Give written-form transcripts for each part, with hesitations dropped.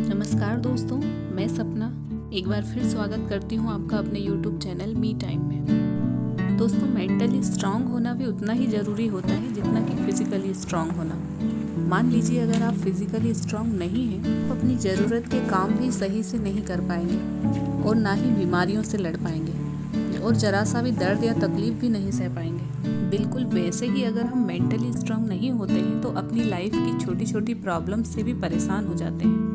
नमस्कार दोस्तों, मैं सपना एक बार फिर स्वागत करती हूँ आपका अपने YouTube चैनल मी टाइम में। दोस्तों, मेंटली स्ट्रांग होना भी उतना ही ज़रूरी होता है जितना कि फिज़िकली स्ट्रांग होना। मान लीजिए अगर आप फिज़िकली स्ट्रांग नहीं हैं तो अपनी ज़रूरत के काम भी सही से नहीं कर पाएंगे और ना ही बीमारियों से लड़ पाएंगे और ज़रा सा भी दर्द या तकलीफ़ भी नहीं सह पाएंगे। बिल्कुल वैसे ही अगर हम मेंटली स्ट्रांग नहीं होते हैं तो अपनी लाइफ की छोटी छोटी प्रॉब्लम से भी परेशान हो जाते हैं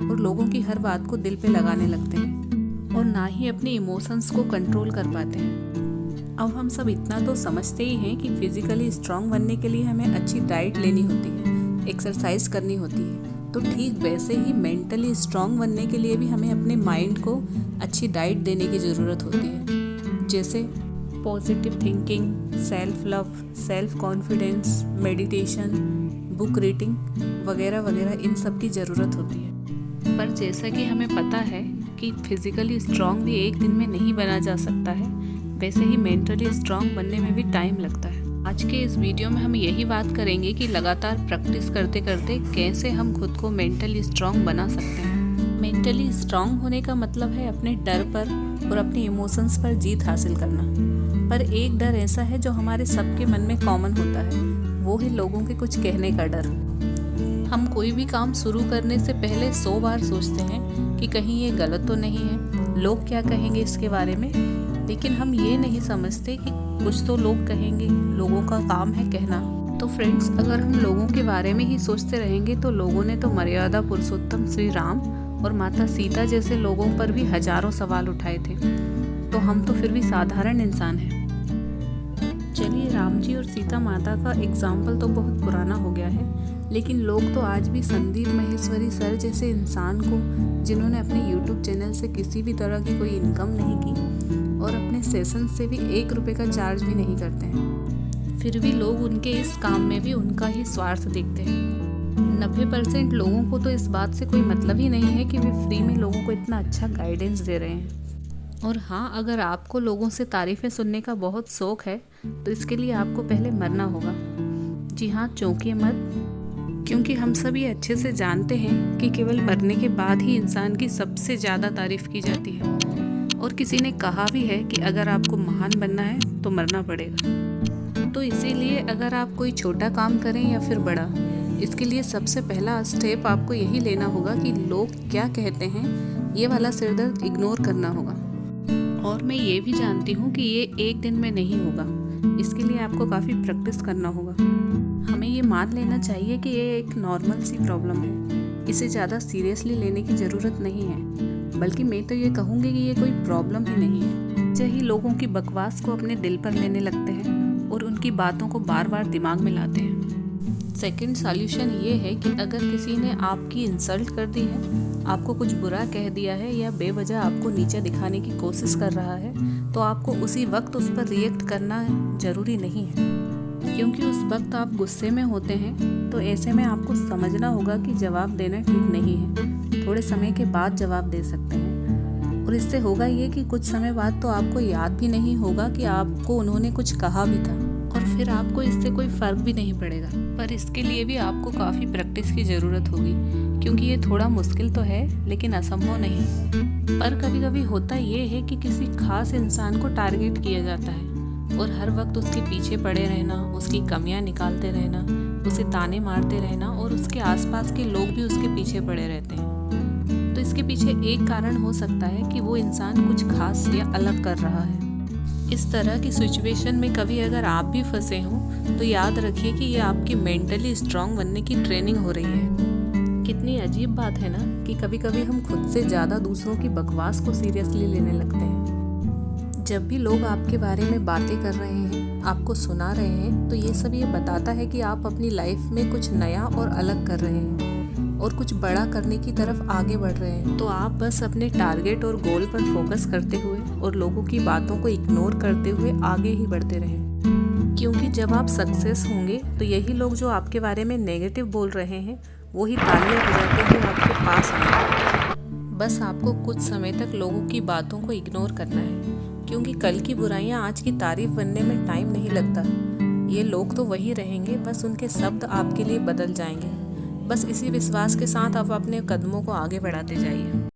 और लोगों की हर बात को दिल पे लगाने लगते हैं और ना ही अपने इमोशंस को कंट्रोल कर पाते हैं। अब हम सब इतना तो समझते ही हैं कि फिजिकली स्ट्रांग बनने के लिए हमें अच्छी डाइट लेनी होती है, एक्सरसाइज करनी होती है। तो ठीक वैसे ही मेंटली स्ट्रांग बनने के लिए भी हमें अपने माइंड को अच्छी डाइट देने की ज़रूरत होती है, जैसे positive thinking, self love, self confidence, meditation, book reading वगैरह वगैरह, इन सब की ज़रूरत होती है। पर जैसा कि हमें पता है कि फिज़िकली स्ट्रांग भी एक दिन में नहीं बना जा सकता है, वैसे ही मेंटली स्ट्रांग बनने में भी टाइम लगता है। आज के इस वीडियो में हम यही बात करेंगे कि लगातार प्रैक्टिस करते करते कैसे हम खुद को मेंटली स्ट्रांग बना सकते हैं। मेंटली स्ट्रांग होने का मतलब है अपने डर पर और अपने इमोशंस पर जीत हासिल करना। पर एक डर ऐसा है जो हमारे सबके मन में कॉमन होता है, वो है लोगों के कुछ कहने का डर। हम कोई भी काम शुरू करने से पहले 100 बार सोचते हैं कि कहीं ये गलत तो नहीं है, लोग क्या कहेंगे इसके बारे में। लेकिन हम ये नहीं समझते कि कुछ तो लोग कहेंगे, लोगों का काम है कहना। तो फ्रेंड्स, अगर हम लोगों के बारे में ही सोचते रहेंगे तो लोगों ने तो मर्यादा पुरुषोत्तम श्री राम और माता सीता जैसे लोगों पर भी हजारों सवाल उठाए थे, तो हम तो फिर भी साधारण इंसान हैं। चलिए, राम जी और सीता माता का एग्जाम्पल तो बहुत पुराना हो गया है, लेकिन लोग तो आज भी संदीप माहेश्वरी सर जैसे इंसान को, जिन्होंने अपने YouTube चैनल से किसी भी तरह की कोई इनकम नहीं की और अपने सेशन से भी 1 रुपये का चार्ज भी नहीं करते हैं, फिर भी लोग उनके इस काम में भी उनका ही स्वार्थ देखते हैं। 90% लोगों को तो इस बात से कोई मतलब ही नहीं है कि वे फ्री में लोगों को इतना अच्छा गाइडेंस दे रहे हैं। और हाँ, अगर आपको लोगों से तारीफ़ें सुनने का बहुत शौक़ है तो इसके लिए आपको पहले मरना होगा। जी हाँ, चौंकिए मत, क्योंकि हम सब ये अच्छे से जानते हैं कि केवल मरने के बाद ही इंसान की सबसे ज़्यादा तारीफ़ की जाती है। और किसी ने कहा भी है कि अगर आपको महान बनना है तो मरना पड़ेगा। तो इसीलिए अगर आप कोई छोटा काम करें या फिर बड़ा, इसके लिए सबसे पहला स्टेप आपको यही लेना होगा कि लोग क्या कहते हैं, ये वाला सिरदर्द इग्नोर करना होगा। और मैं ये भी जानती हूँ कि ये एक दिन में नहीं होगा, इसके लिए आपको काफ़ी प्रैक्टिस करना होगा। हमें ये मान लेना चाहिए कि ये एक नॉर्मल सी प्रॉब्लम है, इसे ज़्यादा सीरियसली लेने की ज़रूरत नहीं है, बल्कि मैं तो ये कहूँगी कि ये कोई प्रॉब्लम ही नहीं है। जैसे लोगों की बकवास को अपने दिल पर लेने लगते हैं और उनकी बातों को बार बार दिमाग में लाते हैं। सेकंड सॉल्यूशन ये है कि अगर किसी ने आपकी इंसल्ट कर दी है, आपको कुछ बुरा कह दिया है या बेवजह आपको नीचा दिखाने की कोशिश कर रहा है, तो आपको उसी वक्त उस पर रिएक्ट करना ज़रूरी नहीं है, क्योंकि उस वक्त आप गुस्से में होते हैं। तो ऐसे में आपको समझना होगा कि जवाब देना ठीक नहीं है, थोड़े समय के बाद जवाब दे सकते हैं। और इससे होगा ये कि कुछ समय बाद तो आपको याद भी नहीं होगा कि आपको उन्होंने कुछ कहा भी था, और फिर आपको इससे कोई फ़र्क भी नहीं पड़ेगा। पर इसके लिए भी आपको काफ़ी प्रैक्टिस की ज़रूरत होगी, क्योंकि ये थोड़ा मुश्किल तो है लेकिन असंभव नहीं। पर कभी कभी होता ये है कि किसी खास इंसान को टारगेट किया जाता है और हर वक्त उसके पीछे पड़े रहना, उसकी कमियां निकालते रहना, उसे ताने मारते रहना और उसके आसपास के लोग भी उसके पीछे पड़े रहते हैं। तो इसके पीछे एक कारण हो सकता है कि वो इंसान कुछ खास या अलग कर रहा है। इस तरह की सिचुएशन में कभी अगर आप भी फंसे हों तो याद रखिए कि ये आपकी मेंटली स्ट्रांग बनने की ट्रेनिंग हो रही है। कितनी अजीब बात है ना कि कभी कभी हम खुद से ज़्यादा दूसरों की बकवास को सीरियसली लेने लगते हैं। जब भी लोग आपके बारे में बातें कर रहे हैं, आपको सुना रहे हैं, तो ये सब ये बताता है कि आप अपनी लाइफ में कुछ नया और अलग कर रहे हैं और कुछ बड़ा करने की तरफ आगे बढ़ रहे हैं। तो आप बस अपने टारगेट और गोल पर फोकस करते हुए और लोगों की बातों को इग्नोर करते हुए आगे ही बढ़ते रहें, क्योंकि जब आप सक्सेस होंगे तो यही लोग जो आपके बारे में नेगेटिव बोल रहे हैं वही तालियां बजाते हुए आपके पास आएंगे। बस आपको कुछ समय तक लोगों की बातों को इग्नोर करना है, क्योंकि कल की बुराइयां आज की तारीफ बनने में टाइम नहीं लगता। ये लोग तो वही रहेंगे, बस उनके शब्द आपके लिए बदल जाएंगे। बस इसी विश्वास के साथ आप अपने कदमों को आगे बढ़ाते जाइए।